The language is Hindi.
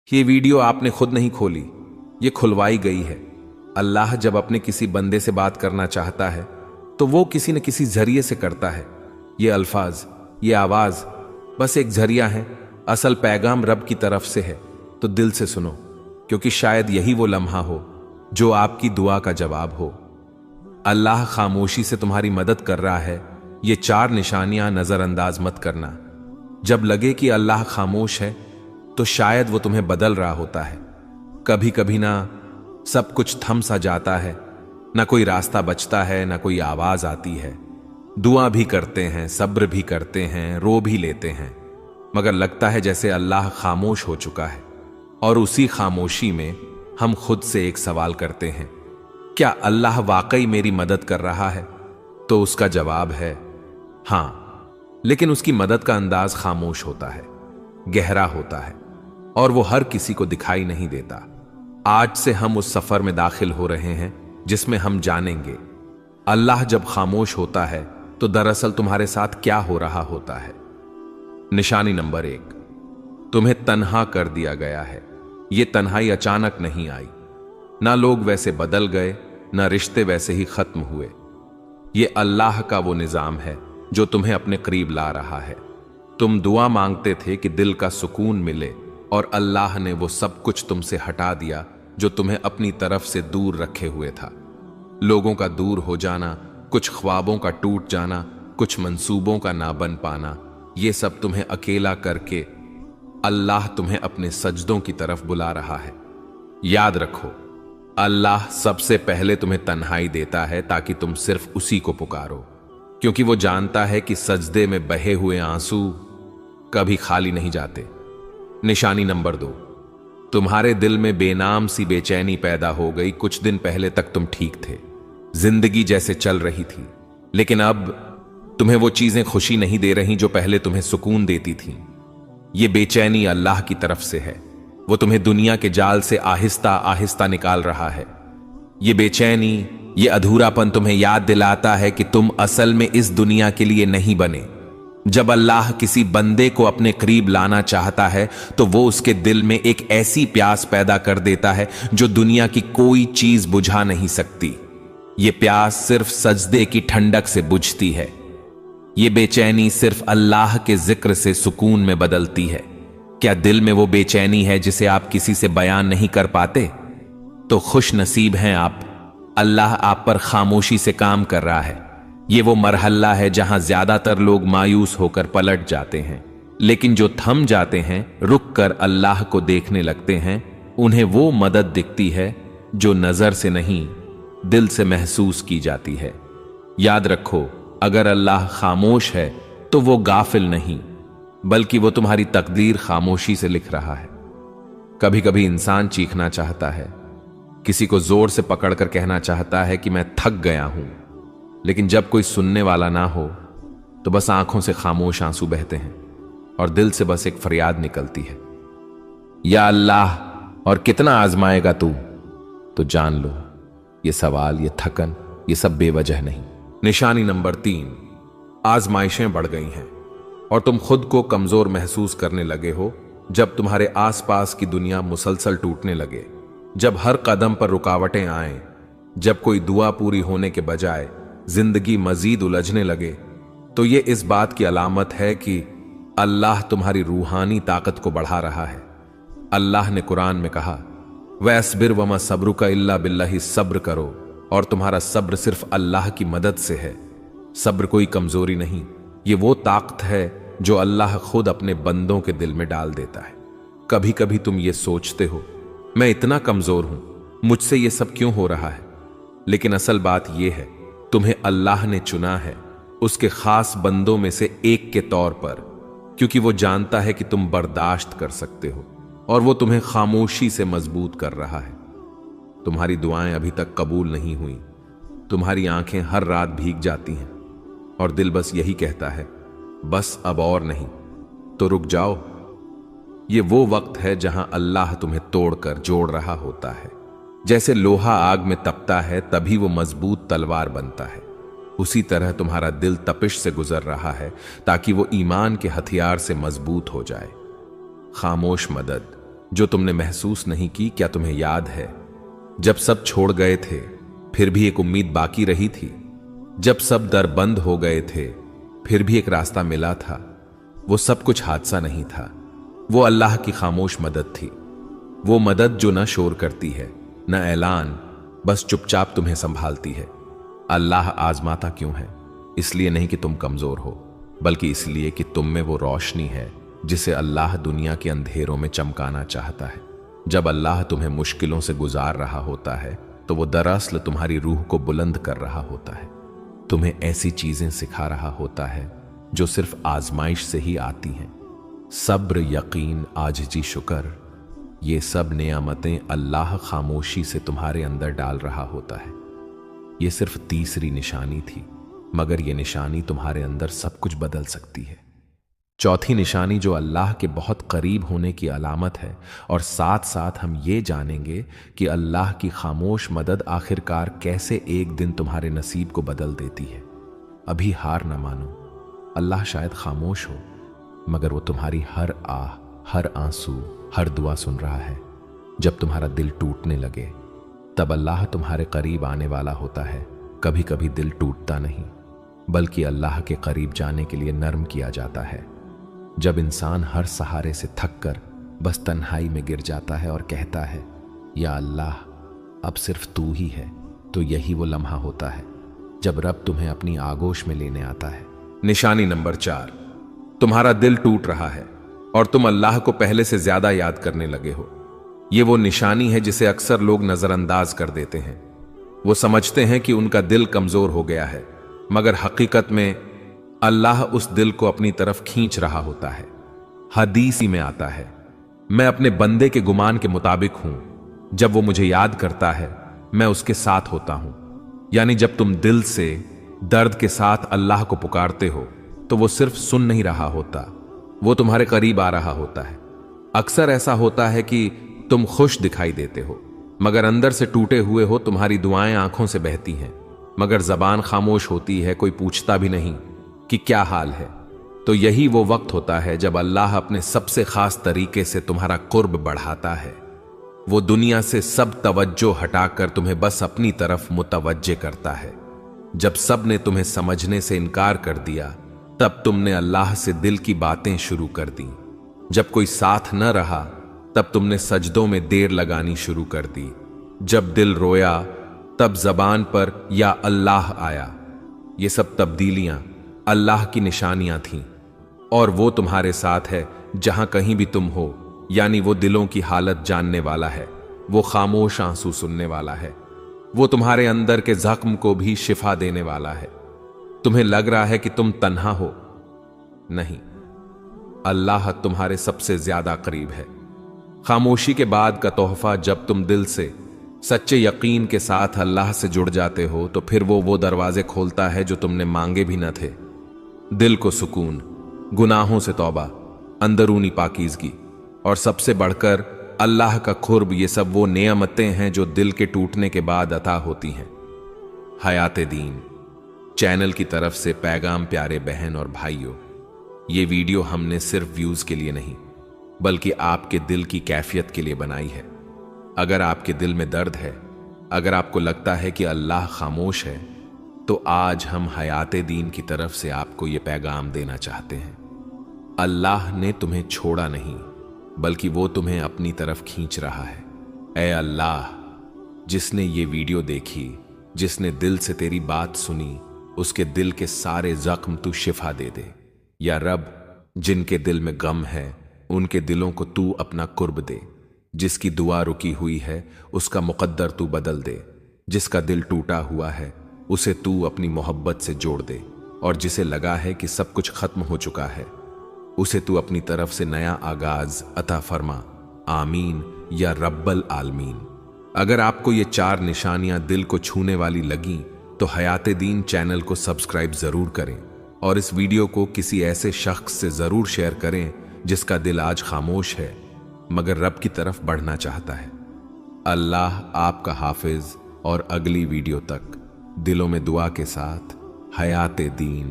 ये वीडियो आपने खुद नहीं खोली, ये खुलवाई गई है। अल्लाह जब अपने किसी बंदे से बात करना चाहता है तो वो किसी न किसी जरिए से करता है। ये अल्फाज, ये आवाज बस एक जरिया है, असल पैगाम रब की तरफ से है। तो दिल से सुनो, क्योंकि शायद यही वो लम्हा हो जो आपकी दुआ का जवाब हो। अल्लाह खामोशी से तुम्हारी मदद कर रहा है। ये 4 निशानियां नजरअंदाज मत करना। जब लगे कि अल्लाह खामोश है तो शायद वो तुम्हें बदल रहा होता है। कभी कभी ना सब कुछ थम सा जाता है, ना कोई रास्ता बचता है, ना कोई आवाज आती है। दुआ भी करते हैं, सब्र भी करते हैं, रो भी लेते हैं, मगर लगता है जैसे अल्लाह खामोश हो चुका है। और उसी खामोशी में हम खुद से एक सवाल करते हैं, क्या अल्लाह वाकई मेरी मदद कर रहा है? तो उसका जवाब है हां, लेकिन उसकी मदद का अंदाज खामोश होता है, गहरा होता है, और वो हर किसी को दिखाई नहीं देता। आज से हम उस सफर में दाखिल हो रहे हैं जिसमें हम जानेंगे अल्लाह जब खामोश होता है तो दरअसल तुम्हारे साथ क्या हो रहा होता है। निशानी नंबर 1, तुम्हें तन्हा कर दिया गया है। यह तन्हाई अचानक नहीं आई, ना लोग वैसे बदल गए, ना रिश्ते वैसे ही खत्म हुए। यह अल्लाह का वो निजाम है जो तुम्हें अपने करीब ला रहा है। तुम दुआ मांगते थे कि दिल का सुकून मिले, और अल्लाह ने वो सब कुछ तुमसे हटा दिया जो तुम्हें अपनी तरफ से दूर रखे हुए था। लोगों का दूर हो जाना, कुछ ख्वाबों का टूट जाना, कुछ मंसूबों का ना बन पाना, ये सब तुम्हें अकेला करके अल्लाह तुम्हें अपने सजदों की तरफ बुला रहा है। याद रखो, अल्लाह सबसे पहले तुम्हें तन्हाई देता है ताकि तुम सिर्फ उसी को पुकारो, क्योंकि वो जानता है कि सजदे में बहे हुए आंसू कभी खाली नहीं जाते। निशानी नंबर 2, तुम्हारे दिल में बेनाम सी बेचैनी पैदा हो गई। कुछ दिन पहले तक तुम ठीक थे, जिंदगी जैसे चल रही थी, लेकिन अब तुम्हें वो चीजें खुशी नहीं दे रही जो पहले तुम्हें सुकून देती थीं। ये बेचैनी अल्लाह की तरफ से है। वो तुम्हें दुनिया के जाल से आहिस्ता आहिस्ता निकाल रहा है। ये बेचैनी, ये अधूरापन तुम्हें याद दिलाता है कि तुम असल में इस दुनिया के लिए नहीं बने। जब अल्लाह किसी बंदे को अपने करीब लाना चाहता है तो वो उसके दिल में एक ऐसी प्यास पैदा कर देता है जो दुनिया की कोई चीज बुझा नहीं सकती। ये प्यास सिर्फ सजदे की ठंडक से बुझती है। ये बेचैनी सिर्फ अल्लाह के जिक्र से सुकून में बदलती है। क्या दिल में वो बेचैनी है जिसे आप किसी से बयान नहीं कर पाते? तो खुश नसीब हैं आप, अल्लाह आप पर खामोशी से काम कर रहा है। ये वो मरहला है जहां ज्यादातर लोग मायूस होकर पलट जाते हैं, लेकिन जो थम जाते हैं, रुक कर अल्लाह को देखने लगते हैं, उन्हें वो मदद दिखती है जो नजर से नहीं, दिल से महसूस की जाती है। याद रखो, अगर अल्लाह खामोश है तो वो गाफिल नहीं, बल्कि वो तुम्हारी तकदीर खामोशी से लिख रहा है। कभी कभी इंसान चीखना चाहता है, किसी को जोर से पकड़कर कहना चाहता है कि मैं थक गया हूं, लेकिन जब कोई सुनने वाला ना हो तो बस आंखों से खामोश आंसू बहते हैं और दिल से बस एक फरियाद निकलती है, या अल्लाह, और कितना आजमाएगा तू? तो जान लो, ये सवाल, ये थकन, ये सब बेवजह नहीं। निशानी नंबर 3, आजमाइशें बढ़ गई हैं और तुम खुद को कमजोर महसूस करने लगे हो। जब तुम्हारे आसपास की दुनिया मुसलसल टूटने लगे, जब हर कदम पर रुकावटें आए, जब कोई दुआ पूरी होने के बजाय जिंदगी मजीद उलझने लगे, तो ये इस बात की अलामत है कि अल्लाह तुम्हारी रूहानी ताकत को बढ़ा रहा है। अल्लाह ने कुरान में कहा, वस्बिर वमा सब्रुका इल्ला बिल्लाहि, सब्र करो और तुम्हारा सब्र सिर्फ अल्लाह की मदद से है। सब्र कोई कमजोरी नहीं, ये वो ताकत है जो अल्लाह खुद अपने बंदों के दिल में डाल देता है। कभी कभी तुम ये सोचते हो, मैं इतना कमजोर हूं, मुझसे ये सब क्यों हो रहा है? लेकिन असल बात यह है, तुम्हें अल्लाह ने चुना है उसके खास बंदों में से एक के तौर पर, क्योंकि वो जानता है कि तुम बर्दाश्त कर सकते हो, और वो तुम्हें खामोशी से मजबूत कर रहा है। तुम्हारी दुआएं अभी तक कबूल नहीं हुई, तुम्हारी आंखें हर रात भीग जाती हैं और दिल बस यही कहता है, बस अब और नहीं। तो रुक जाओ, ये वो वक्त है जहां अल्लाह तुम्हें तोड़कर जोड़ रहा होता है। जैसे लोहा आग में तपता है तभी वो मजबूत तलवार बनता है, उसी तरह तुम्हारा दिल तपिश से गुजर रहा है ताकि वो ईमान के हथियार से मजबूत हो जाए। खामोश मदद, जो तुमने महसूस नहीं की। क्या तुम्हें याद है जब सब छोड़ गए थे फिर भी एक उम्मीद बाकी रही थी? जब सब दर बंद हो गए थे फिर भी एक रास्ता मिला था। वो सब कुछ हादसा नहीं था, वो अल्लाह की खामोश मदद थी। वो मदद जो न शोर करती है न ऐलान, बस चुपचाप तुम्हें संभालती है। अल्लाह आजमाता क्यों है? इसलिए नहीं कि तुम कमजोर हो, बल्कि इसलिए कि तुम में वो रोशनी है जिसे अल्लाह दुनिया के अंधेरों में चमकाना चाहता है। जब अल्लाह तुम्हें मुश्किलों से गुजार रहा होता है तो वो दरअसल तुम्हारी रूह को बुलंद कर रहा होता है। तुम्हें ऐसी चीजें सिखा रहा होता है जो सिर्फ आजमाइश से ही आती हैं। सब्र, यकीन, आजिज़ी, शुक्र, ये सब नेमतें अल्लाह खामोशी से तुम्हारे अंदर डाल रहा होता है। ये सिर्फ तीसरी निशानी थी, मगर ये निशानी तुम्हारे अंदर सब कुछ बदल सकती है। चौथी निशानी जो अल्लाह के बहुत करीब होने की अलामत है, और साथ साथ हम ये जानेंगे कि अल्लाह की खामोश मदद आखिरकार कैसे एक दिन तुम्हारे नसीब को बदल देती है। अभी हार न मानो। अल्लाह शायद खामोश हो, मगर वो तुम्हारी हर आह, हर आंसू, हर दुआ सुन रहा है। जब तुम्हारा दिल टूटने लगे तब अल्लाह तुम्हारे करीब आने वाला होता है। कभी कभी दिल टूटता नहीं, बल्कि अल्लाह के करीब जाने के लिए नर्म किया जाता है। जब इंसान हर सहारे से थक कर बस तन्हाई में गिर जाता है और कहता है, या अल्लाह अब सिर्फ तू ही है, तो यही वो लम्हा होता है जब रब तुम्हें अपनी आगोश में लेने आता है। निशानी नंबर 4, तुम्हारा दिल टूट रहा है और तुम अल्लाह को पहले से ज्यादा याद करने लगे हो। ये वो निशानी है जिसे अक्सर लोग नजरअंदाज कर देते हैं। वो समझते हैं कि उनका दिल कमजोर हो गया है, मगर हकीकत में अल्लाह उस दिल को अपनी तरफ खींच रहा होता है। हदीस में आता है, मैं अपने बंदे के गुमान के मुताबिक हूं, जब वो मुझे याद करता है मैं उसके साथ होता हूं। यानी जब तुम दिल से दर्द के साथ अल्लाह को पुकारते हो तो वो सिर्फ सुन नहीं रहा होता, वो तुम्हारे करीब आ रहा होता है। अक्सर ऐसा होता है कि तुम खुश दिखाई देते हो, मगर अंदर से टूटे हुए हो। तुम्हारी दुआएं आंखों से बहती हैं, मगर जबान खामोश होती है, कोई पूछता भी नहीं कि क्या हाल है। तो यही वो वक्त होता है जब अल्लाह अपने सबसे खास तरीके से तुम्हारा कुर्ब बढ़ाता है। वो दुनिया से सब तवज्जो हटाकर तुम्हें बस अपनी तरफ मुतवज्जे करता है। जब सब ने तुम्हें समझने से इनकार कर दिया, तब तुमने अल्लाह से दिल की बातें शुरू कर दी। जब कोई साथ न रहा, तब तुमने सजदों में देर लगानी शुरू कर दी। जब दिल रोया, तब जबान पर या अल्लाह आया। ये सब तब्दीलियां अल्लाह की निशानियां थीं, और वो तुम्हारे साथ है जहां कहीं भी तुम हो। यानी वो दिलों की हालत जानने वाला है, वो खामोश आंसू सुनने वाला है, वो तुम्हारे अंदर के जख्म को भी शिफा देने वाला है। तुम्हें लग रहा है कि तुम तन्हा हो, नहीं, अल्लाह तुम्हारे सबसे ज्यादा करीब है। खामोशी के बाद का तोहफा, जब तुम दिल से सच्चे यकीन के साथ अल्लाह से जुड़ जाते हो तो फिर वो दरवाजे खोलता है जो तुमने मांगे भी न थे। दिल को सुकून, गुनाहों से तौबा, अंदरूनी पाकीज़गी और सबसे बढ़कर अल्लाह का खुर्ब, ये सब वो नेमतें हैं जो दिल के टूटने के बाद अता होती हैं। हयात दीन चैनल की तरफ से पैगाम प्यारे बहन और भाइयों, ये वीडियो हमने सिर्फ व्यूज के लिए नहीं, बल्कि आपके दिल की कैफियत के लिए बनाई है। अगर आपके दिल में दर्द है, अगर आपको लगता है कि अल्लाह खामोश है, तो आज हम हयात दीन की तरफ से आपको ये पैगाम देना चाहते हैं। अल्लाह ने तुम्हें छोड़ा नहीं, बल्कि वो तुम्हें अपनी तरफ खींच रहा है। ऐ अल्लाह, जिसने ये वीडियो देखी, जिसने दिल से तेरी बात सुनी, उसके दिल के सारे जख्म तू शिफा दे दे। या रब, जिनके दिल में गम है उनके दिलों को तू अपना कुर्ब दे। जिसकी दुआ रुकी हुई है उसका मुकद्दर तू बदल दे। जिसका दिल टूटा हुआ है उसे तू अपनी मोहब्बत से जोड़ दे। और जिसे लगा है कि सब कुछ खत्म हो चुका है, उसे तू अपनी तरफ से नया आगाज अता फरमा। आमीन या रब्बल आलमीन। अगर आपको ये 4 निशानियां दिल को छूने वाली लगी तो हयात दीन चैनल को सब्सक्राइब जरूर करें और इस वीडियो को किसी ऐसे शख्स से जरूर शेयर करें जिसका दिल आज खामोश है मगर रब की तरफ बढ़ना चाहता है। अल्लाह आपका हाफिज, और अगली वीडियो तक दिलों में दुआ के साथ हयात दीन।